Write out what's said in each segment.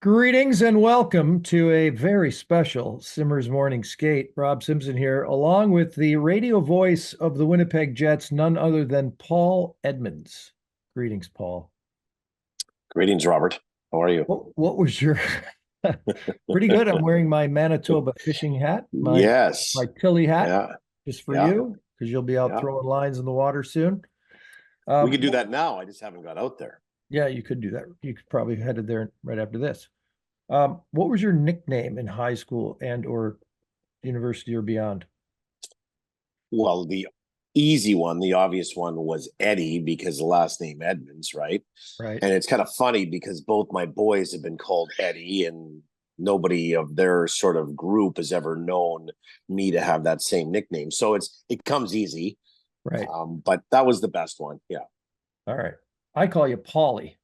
Greetings and welcome to a very special Simmers Morning Skate. Rob Simpson here, along with the radio voice of the Winnipeg Jets, none other than Paul Edmonds. Greetings, Paul. Greetings, Robert. How are you? What was your pretty good? I'm wearing my Manitoba fishing hat, my Yes. Tilly hat, Yeah. just for Yeah. you, because you'll be out Yeah. throwing lines in the water soon. We could do that now. I just haven't got out there. Yeah, you could do that. You could probably headed there right after this. What was your nickname in high school and or university or beyond? Well, the easy one, the obvious one was Eddie because the last name Edmonds, right? Right. And it's kind of funny because both my boys have been called Eddie and nobody of their sort of group has ever known me to have that same nickname. So it comes easy. Right. But that was the best one. Yeah. All right. I call you Paulie.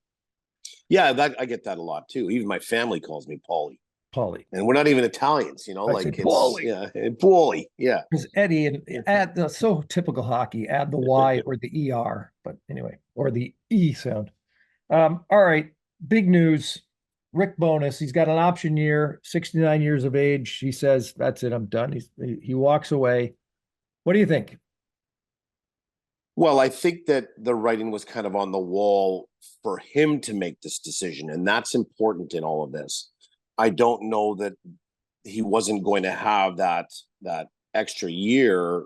Yeah, I get that a lot too. Even my family calls me Paulie. Paulie. And we're not even Italians, I like say it's Paulie. yeah, Paulie, yeah. Because Eddie and add the so typical hockey, add the Y or the ER, but anyway, or the E sound. All right. Big news. Rick Bowness, he's got an option year, 69 years of age. He says, that's it, I'm done. He walks away. What do you think? Well, I think that the writing was kind of on the wall for him to make this decision, and that's important in all of this. I don't know that he wasn't going to have that extra year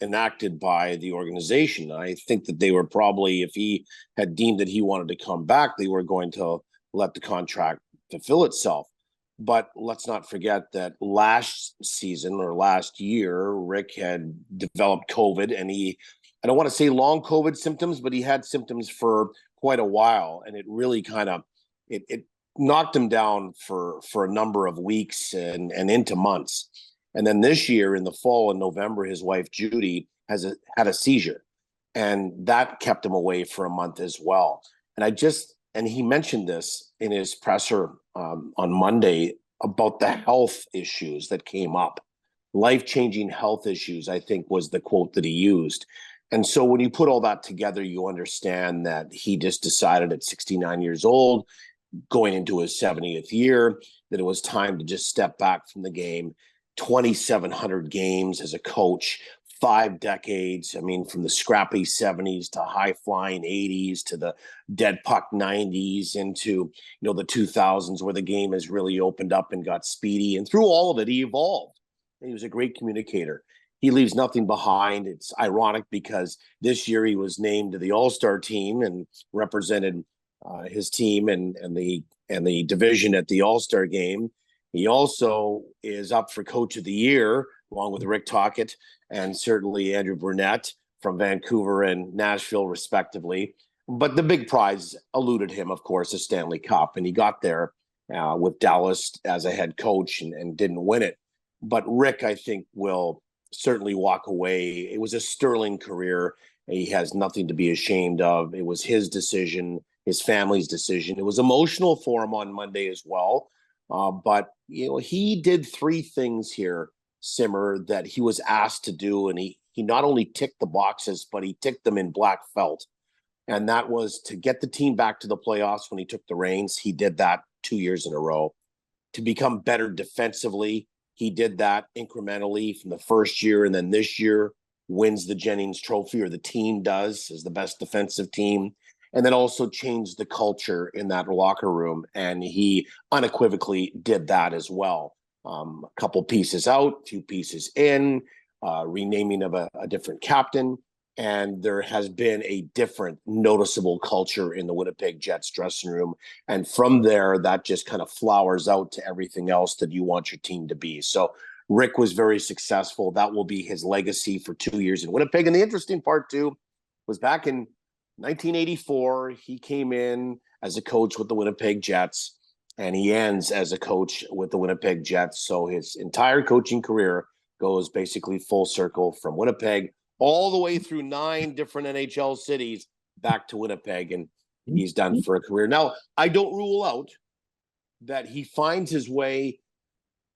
enacted by the organization. I think that they were probably, if he had deemed that he wanted to come back, they were going to let the contract fulfill itself. But let's not forget that last season or last year, Rick had developed COVID and I don't want to say long COVID symptoms, but he had symptoms for quite a while. And it really kind of, it knocked him down for a number of weeks and into months. And then this year in the fall in November, his wife, Judy, had a seizure and that kept him away for a month as well. And he mentioned this in his presser on Monday about the health issues that came up. Life-changing health issues, I think, was the quote that he used. And so when you put all that together, you understand that he just decided at 69 years old, going into his 70th year, that it was time to just step back from the game. 2,700 games as a coach, 5 decades. I mean, from the scrappy 70s to high flying 80s to the dead puck 90s into, the 2000s where the game has really opened up and got speedy. And through all of it, he evolved. And he was a great communicator. He leaves nothing behind. It's ironic because this year he was named to the All-Star team and represented his team and the division at the All-Star game. He also is up for Coach of the Year, along with Rick Tocchet and certainly Andrew Burnett from Vancouver and Nashville, respectively. But the big prize eluded him, of course, the Stanley Cup, and he got there with Dallas as a head coach and didn't win it. But Rick, I think, will certainly walk away. It was a sterling career. He has nothing to be ashamed of. It was his decision, his family's decision. It was emotional for him on Monday as well. But he did 3 things here, Simmer, that he was asked to do, and he not only ticked the boxes, but he ticked them in black felt. And that was to get the team back to the playoffs when he took the reins. He did that 2 years in a row. To become better defensively, he did that incrementally from the first year, and then this year wins the Jennings Trophy, or the team does, as the best defensive team. And then also changed the culture in that locker room. And he unequivocally did that as well. A couple pieces out, a few pieces in, renaming of a different captain. And there has been a different noticeable culture in the Winnipeg Jets dressing room. And from there, that just kind of flowers out to everything else that you want your team to be. So Rick was very successful. That will be his legacy for 2 years in Winnipeg. And the interesting part, too, was back in 1984, he came in as a coach with the Winnipeg Jets, and he ends as a coach with the Winnipeg Jets. So his entire coaching career goes basically full circle from Winnipeg all the way through 9 different NHL cities back to Winnipeg, and he's done for a career. Now, I don't rule out that he finds his way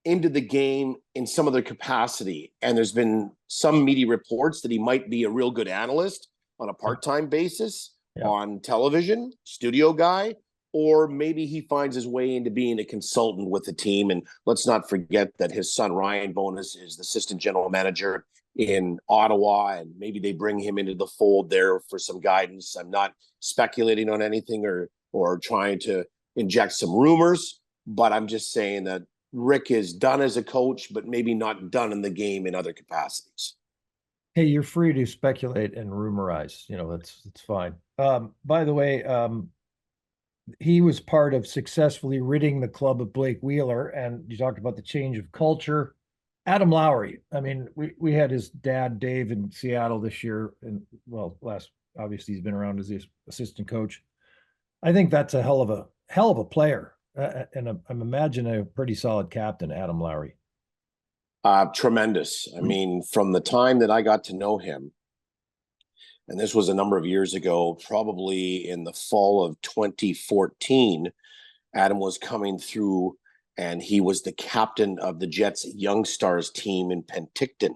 into the game in some other capacity, and there's been some media reports that he might be a real good analyst on a part-time basis on television, studio guy, or maybe he finds his way into being a consultant with the team. And let's not forget that his son, Ryan Bowness, is the assistant general manager in Ottawa, and maybe they bring him into the fold there for some guidance. I'm not speculating on anything or trying to inject some rumors, but I'm just saying that Rick is done as a coach, but maybe not done in the game in other capacities. Hey, you're free to speculate and rumorize. That's fine. By the way, he was part of successfully ridding the club of Blake Wheeler, and you talked about the change of culture. Adam Lowry. I mean, we had his dad, Dave, in Seattle this year, and obviously he's been around as the assistant coach. I think that's a hell of a player, and I'm imagining a pretty solid captain, Adam Lowry. Tremendous. I mean, from the time that I got to know him, and this was a number of years ago, probably in the fall of 2014, Adam was coming through and he was the captain of the Jets Young Stars team in Penticton.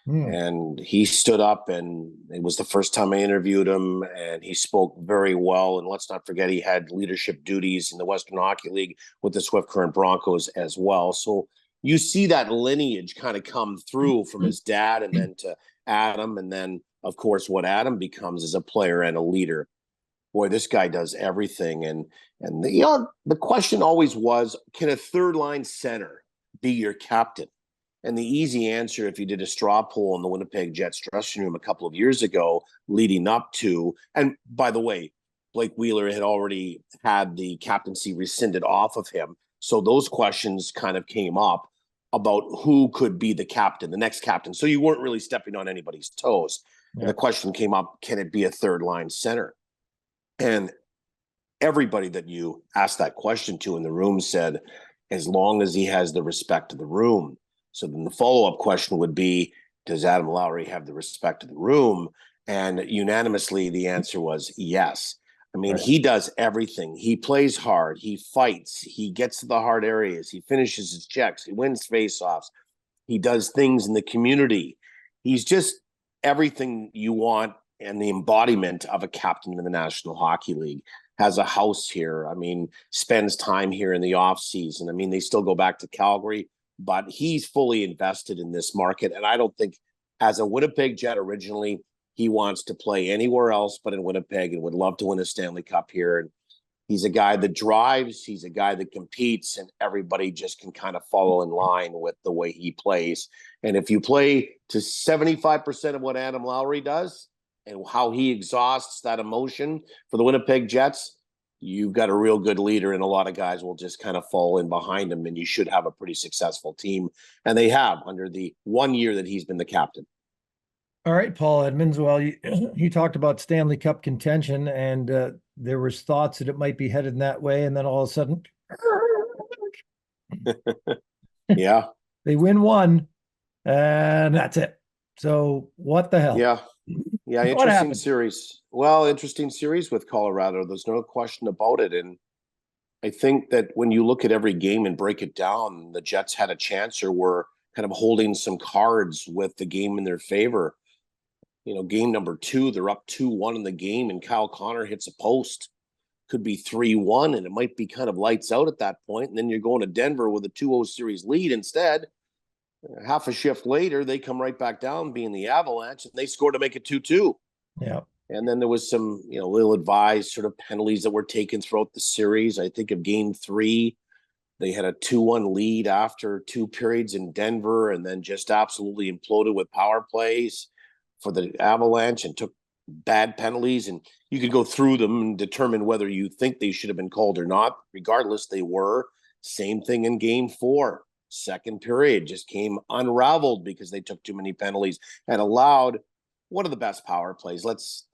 And he stood up, and it was the first time I interviewed him, and he spoke very well. And let's not forget, he had leadership duties in the Western Hockey League with the Swift Current Broncos as well. So you see that lineage kind of come through from his dad and then to Adam. And then, of course, what Adam becomes is a player and a leader. Boy, this guy does everything. And the question always was, can a third line center be your captain? And the easy answer, if you did a straw poll in the Winnipeg Jets dressing room a couple of years ago, leading up to, and by the way, Blake Wheeler had already had the captaincy rescinded off of him. So those questions kind of came up about who could be the captain, the next captain. So you weren't really stepping on anybody's toes. Yeah. And the question came up, can it be a third line center? And everybody that you asked that question to in the room said, as long as he has the respect of the room. So then the follow-up question would be, does Adam Lowry have the respect of the room? And unanimously, the answer was yes. I mean, He does everything. He plays hard. He fights. He gets to the hard areas. He finishes his checks. He wins faceoffs. He does things in the community. He's just everything you want and the embodiment of a captain in the National Hockey League. Has a house here. I mean, spends time here in the off season. I mean, they still go back to Calgary, but he's fully invested in this market. And I don't think, as a Winnipeg Jet originally, he wants to play anywhere else but in Winnipeg and would love to win a Stanley Cup here. And he's a guy that drives, he's a guy that competes, and everybody just can kind of follow in line with the way he plays. And if you play to 75% of what Adam Lowry does and how he exhausts that emotion for the Winnipeg Jets, you've got a real good leader, and a lot of guys will just kind of fall in behind him, and you should have a pretty successful team. And they have under the 1 year that he's been the captain. All right, Paul Edmonds. Well, you talked about Stanley Cup contention, and there was thoughts that it might be headed in that way, and then all of a sudden, yeah, they win one, and that's it. So what the hell? Yeah, interesting series. Well, interesting series with Colorado. There's no question about it. And I think that when you look at every game and break it down, the Jets had a chance or were kind of holding some cards with the game in their favor. You know, game number 2, they're up 2-1 in the game, and Kyle Connor hits a post. Could be 3-1, and it might be kind of lights out at that point. And then you're going to Denver with a 2-0 series lead instead. Half a shift later, they come right back down, being the Avalanche, and they score to make it 2-2. Yeah. And then there was some, little advised sort of penalties that were taken throughout the series. I think of game 3, they had a 2-1 lead after 2 periods in Denver, and then just absolutely imploded with power plays for the Avalanche and took bad penalties. And you could go through them and determine whether you think they should have been called or not. Regardless, they were. Same thing in game 4. Second period just came unraveled because they took too many penalties and allowed one of the best power plays. Let's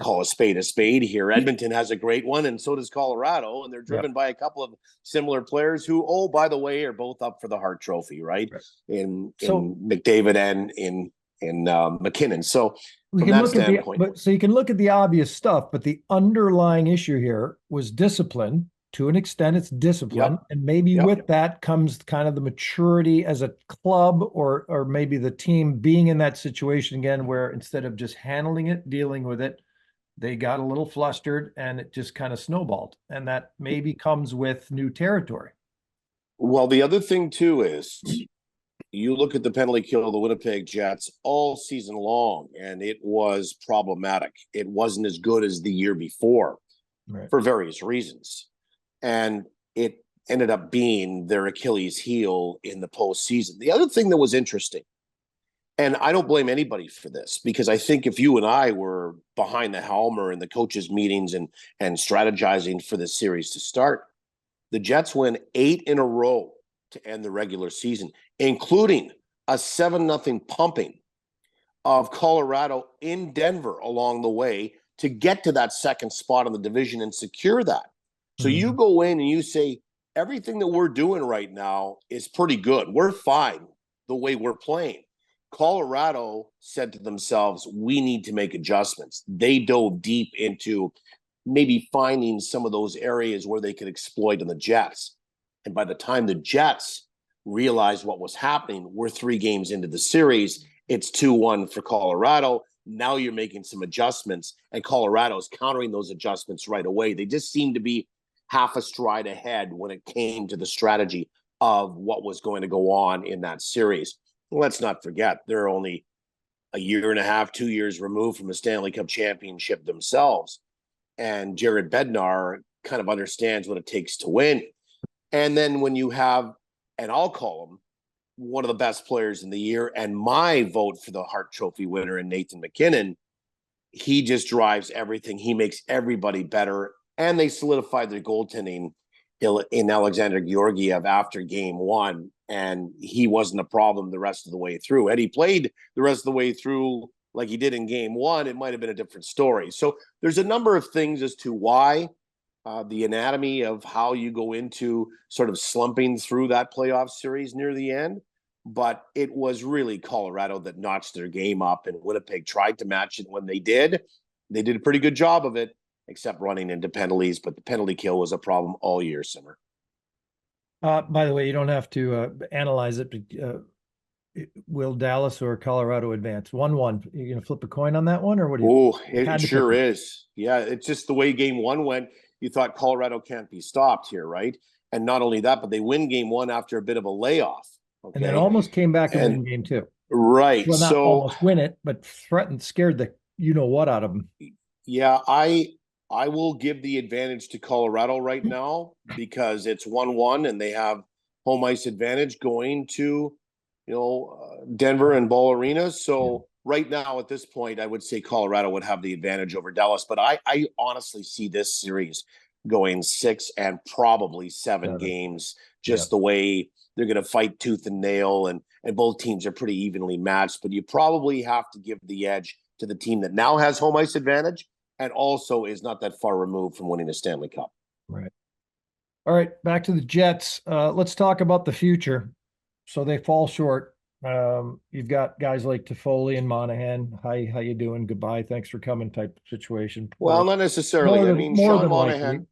call a spade here. Edmonton has a great one, and so does Colorado, and they're driven by a couple of similar players who, by the way, are both up for the Hart Trophy, right? In McDavid and in McKinnon. So from that standpoint, so you can look at the obvious stuff, but the underlying issue here was discipline. To an extent, it's discipline. And maybe with that comes kind of the maturity as a club, or maybe the team being in that situation again, where instead of just handling it, dealing with it, they got a little flustered and it just kind of snowballed. And that maybe comes with new territory. Well, the other thing too is you look at the penalty kill of the Winnipeg Jets all season long, and it was problematic. It wasn't as good as the year before for various reasons. And it ended up being their Achilles heel in the postseason. The other thing that was interesting, and I don't blame anybody for this, because I think if you and I were behind the helm or in the coaches' meetings and strategizing for this series to start, the Jets win 8 in a row to end the regular season, including a 7-0 pumping of Colorado in Denver along the way to get to that second spot in the division and secure that. So you go in and you say, everything that we're doing right now is pretty good. We're fine the way we're playing. Colorado said to themselves, we need to make adjustments. They dove deep into maybe finding some of those areas where they could exploit in the Jets. And by the time the Jets realized what was happening, we're 3 games into the series. It's 2-1 for Colorado. Now you're making some adjustments, and Colorado's countering those adjustments right away. They just seem to be half a stride ahead when it came to the strategy of what was going to go on in that series. Let's not forget, they're only a year and a half, 2 years removed from a Stanley Cup championship themselves. And Jared Bednar kind of understands what it takes to win. And then when you have, and I'll call him one of the best players in the year, and my vote for the Hart Trophy winner in Nathan MacKinnon, he just drives everything. He makes everybody better. And they solidified their goaltending in Alexander Georgiev after game 1. And he wasn't a problem the rest of the way through. Had he played the rest of the way through like he did in game 1, it might have been a different story. So there's a number of things as to why the anatomy of how you go into sort of slumping through that playoff series near the end. But it was really Colorado that notched their game up, and Winnipeg tried to match it when they did. They did a pretty good job of it, except running into penalties. But the penalty kill was a problem all year, Simmer. By the way, you don't have to analyze it. Will Dallas or Colorado advance? 1-1. You going to flip a coin on that one, or what do you? Oh, it sure is. Yeah, it's just the way game 1 went. You thought Colorado can't be stopped here, right? And not only that, but they win game 1 after a bit of a layoff. Okay? And then almost came back and win game 2. Right. Well, not so almost win it, but scared the you-know-what out of them. Yeah, I will give the advantage to Colorado right now because it's 1-1 and they have home ice advantage going to, Denver and Ball Arena. So right now at this point, I would say Colorado would have the advantage over Dallas. But I honestly see this series going 6 and probably 7 games, just the way they're going to fight tooth and nail. And both teams are pretty evenly matched. But you probably have to give the edge to the team that now has home ice advantage and also is not that far removed from winning a Stanley Cup. Right. All right, back to the Jets. Let's talk about the future. So they fall short. You've got guys like Toffoli and Monahan. Hi, how you doing? Goodbye. Thanks for coming type situation. Well, not necessarily. Sean Monahan. Likely.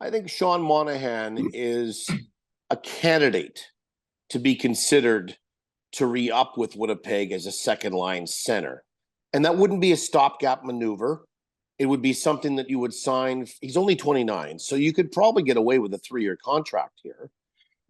I think Sean Monahan is a candidate to be considered to re-up with Winnipeg as a second-line center. And that wouldn't be a stopgap maneuver. It would be something that you would sign. He's only 29, so you could probably get away with a 3-year contract here.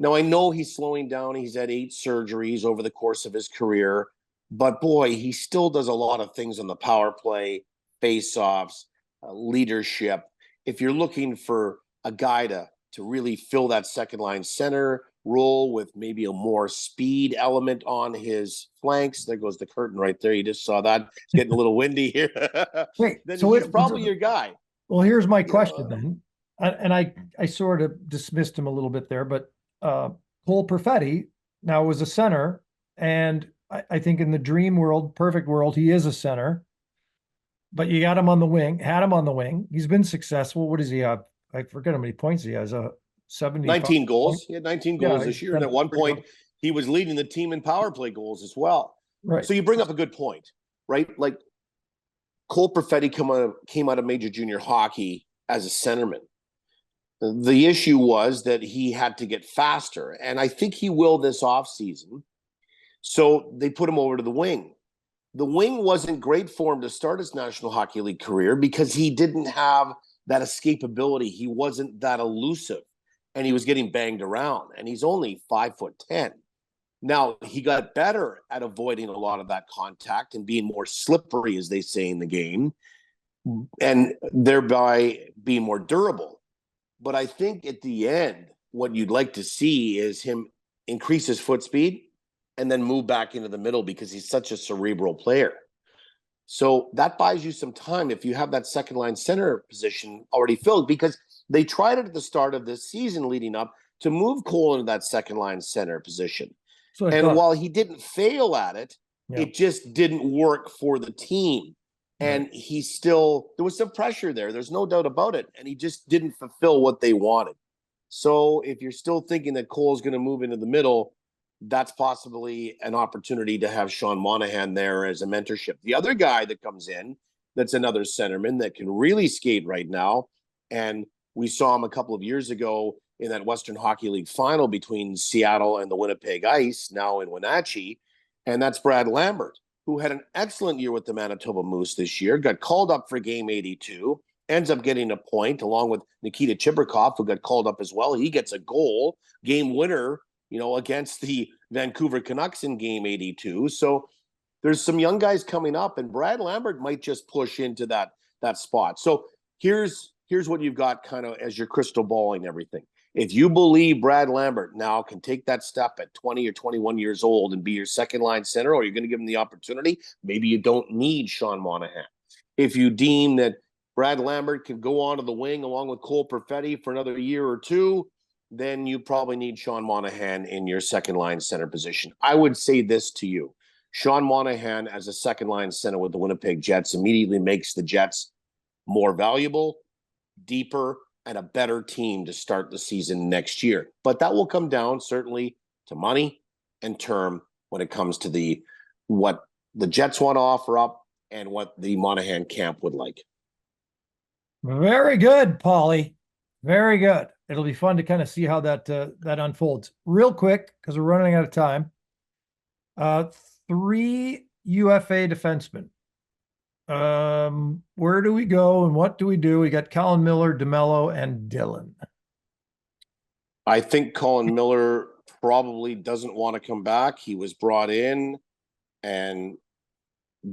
Now, I know he's slowing down. He's had 8 surgeries over the course of his career. But, boy, he still does a lot of things on the power play, face-offs, leadership. If you're looking for a guy to really fill that second-line center role with maybe a more speed element on his flanks. There goes the curtain right there. You just saw that. It's getting a little windy here. Wait, then so he's probably your guy. Well, here's my question then. And I sort of dismissed him a little bit there, but Cole Perfetti now was a center. And I think in the dream world, perfect world, he is a center. But you got him on the wing, had him on the wing. He's been successful. What does he have? I forget how many points he has. 19 goals. He had 19 goals this year. And at one point, he was leading the team in power play goals as well. Right. So you bring up a good point, right? Like Cole Perfetti came out of major junior hockey as a centerman. The issue was that he had to get faster. And I think he will this offseason. So they put him over to the wing. the wing wasn't great for him to start his National Hockey League career because he didn't have that escapability. He wasn't that elusive, and he was getting banged around, and he's only 5'10". Now, he got better at avoiding a lot of that contact and being more slippery, as they say in the game, and thereby being more durable. But I think at the end, what you'd like to see is him increase his foot speed and then move back into the middle because he's such a cerebral player. So that buys you some time if you have that second line center position already filled, because they tried it at the start of this season leading up to move Cole into that second line center position. So and while he didn't fail at it, yeah, it just didn't work for the team. And right. he still, there was some pressure there. There's no doubt about it. And he just didn't fulfill what they wanted. So if you're still thinking that Cole's going to move into the middle, that's possibly an opportunity to have Sean Monahan there as a mentorship. The other guy that comes in, that's another centerman that can really skate right now. And we saw him a couple of years ago in that Western Hockey League final between Seattle and the Winnipeg Ice, now in Wenatchee. And that's Brad Lambert, who had an excellent year with the Manitoba Moose this year, got called up for game 82, ends up getting a point along with Nikita Chibrikov, who got called up as well. He gets a goal, game winner, against the Vancouver Canucks in game 82. So there's some young guys coming up, and Brad Lambert might just push into that spot. So here's what you've got kind of as your crystal balling everything. If you believe Brad Lambert now can take that step at 20 or 21 years old and be your second line center, or you're going to give him the opportunity, maybe you don't need Sean Monahan. If you deem that Brad Lambert can go onto the wing along with Cole Perfetti for another year or two, then you probably need Sean Monahan in your second line center position. I would say this to you. Sean Monahan as a second line center with the Winnipeg Jets immediately makes the Jets more valuable, deeper, and a better team to start the season next year. But that will come down certainly to money and term when it comes to what the Jets want to offer up and what the Monahan camp would like. Very good, Paulie. Very good. It'll be fun to kind of see how that unfolds. Real quick, because we're running out of time. 3 UFA defensemen. Where do we go and what do we do? We got Colin Miller, DeMello, and Dylan. I think Colin Miller probably doesn't want to come back. He was brought in and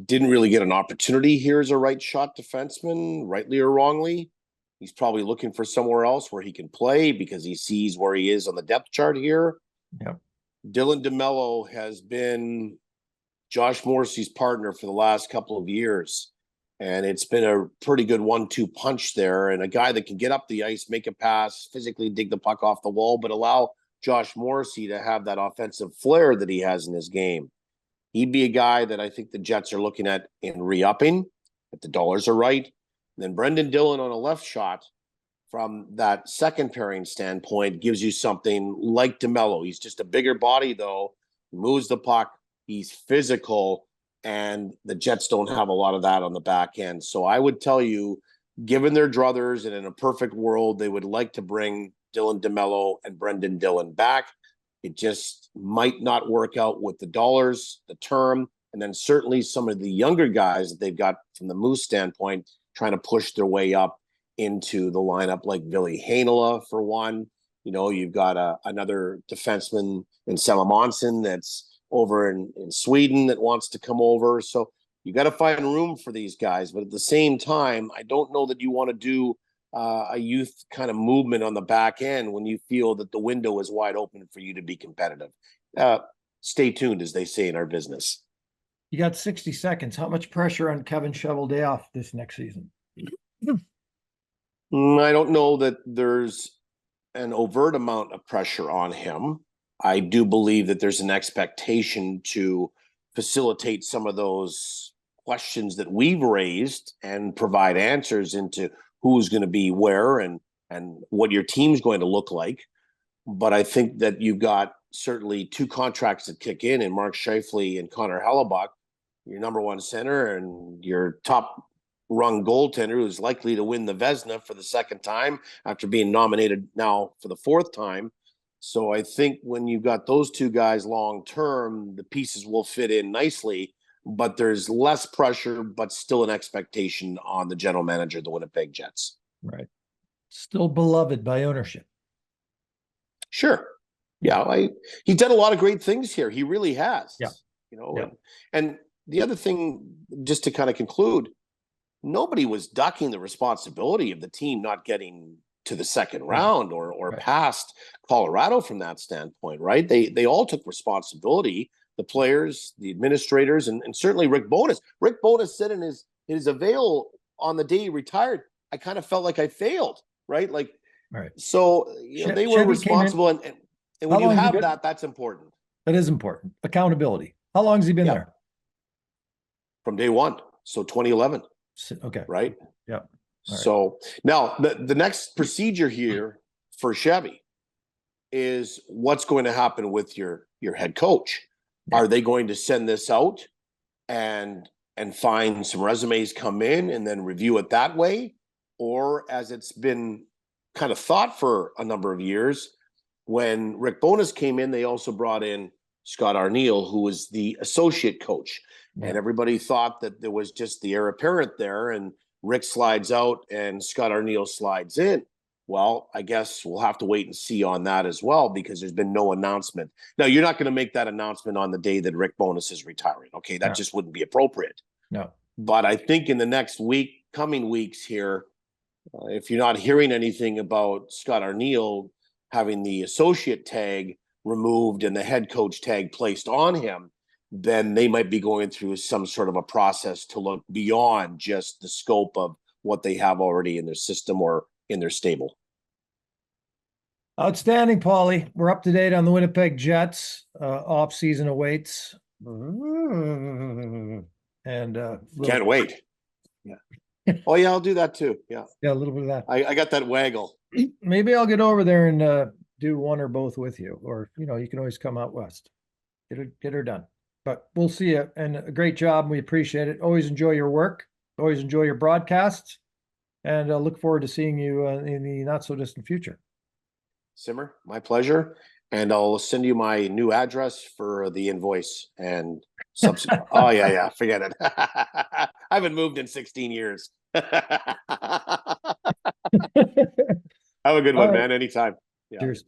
didn't really get an opportunity here as a right shot defenseman, rightly or wrongly. He's probably looking for somewhere else where he can play because he sees where he is on the depth chart here. Yeah. Dylan DeMello has been Josh Morrissey's partner for the last couple of years. And it's been a pretty good 1-2 punch there. And a guy that can get up the ice, make a pass, physically dig the puck off the wall, but allow Josh Morrissey to have that offensive flair that he has in his game. He'd be a guy that I think the Jets are looking at in re-upping, if the dollars are right. And then Brendan Dillon on a left shot from that second pairing standpoint gives you something like DeMello. He's just a bigger body, though. He moves the puck. He's physical, and the Jets don't have a lot of that on the back end. So I would tell you, given their druthers and in a perfect world, they would like to bring Dylan DeMello and Brendan Dillon back. It just might not work out with the dollars, the term, and then certainly some of the younger guys that they've got from the Moose standpoint trying to push their way up into the lineup, like Ville Heinola for one. You've got another defenseman in Salamonson that's over in Sweden that wants to come over. So you got to find room for these guys. But at the same time, I don't know that you want to do a youth kind of movement on the back end when you feel that the window is wide open for you to be competitive. Stay tuned, as they say in our business. You got 60 seconds. How much pressure on Kevin Cheveldayoff this next season? I don't know that there's an overt amount of pressure on him. I do believe that there's an expectation to facilitate some of those questions that we've raised and provide answers into who's going to be where and what your team's going to look like. But I think that you've got certainly 2 contracts that kick in Mark Scheifele and Connor Hellebuck, your number 1 center and your top rung goaltender who's likely to win the Vezina for the second time after being nominated now for the 4th time. So I think when you've got those 2 guys long term, the pieces will fit in nicely. but there's less pressure, but still an expectation on the general manager of the Winnipeg Jets. Right. Still beloved by ownership. Sure. Yeah, he's done a lot of great things here. He really has. Yeah. You know, Yeah. and the other thing, just to kind of conclude, nobody was ducking the responsibility of the team not getting to the second round or Right. past Colorado from that standpoint, right? They all took responsibility, the players, the administrators, and certainly Rick Bowness. Rick Bowness said in his avail on the day he retired, I kind of felt like I failed, right? Like, Right. so they were Chevy responsible, and when you have that, that's important. That is important. Accountability. How long has he been there? From day one. So 2011. Okay. Right. Yeah. So now the next procedure here for Chevy is what's going to happen with your head coach. Yeah. Are they going to send this out and find some resumes come in and then review it that way? Or, as it's been kind of thought for a number of years, when Rick Bowness came in, they also brought in Scott Arniel, who was the associate coach. Yeah. And everybody thought that there was just the heir apparent there, and Rick slides out and Scott Arniel slides in. Well, I guess we'll have to wait and see on that as well, because there's been no announcement. Now, you're not going to make that announcement on the day that Rick Bowness is retiring. Okay, that just wouldn't be appropriate. No. But I think in the next coming weeks here, if you're not hearing anything about Scott Arniel having the associate tag removed and the head coach tag placed on him, then they might be going through some sort of a process to look beyond just the scope of what they have already in their system or in their stable. Outstanding, Paulie. We're up to date on the Winnipeg Jets. Off season awaits. And can't wait. Yeah. Oh yeah, I'll do that too. Yeah. Yeah, a little bit of that. I got that waggle. Maybe I'll get over there and do one or both with you, or you can always come out west. Get her done. But we'll see you, and a great job. We appreciate it. Always enjoy your work. Always enjoy your broadcasts, and look forward to seeing you in the not so distant future. Simmer, my pleasure. And I'll send you my new address for the invoice and subsequent. Oh yeah, forget it. I haven't moved in 16 years. Have a good one, man. Anytime. Yeah. Cheers.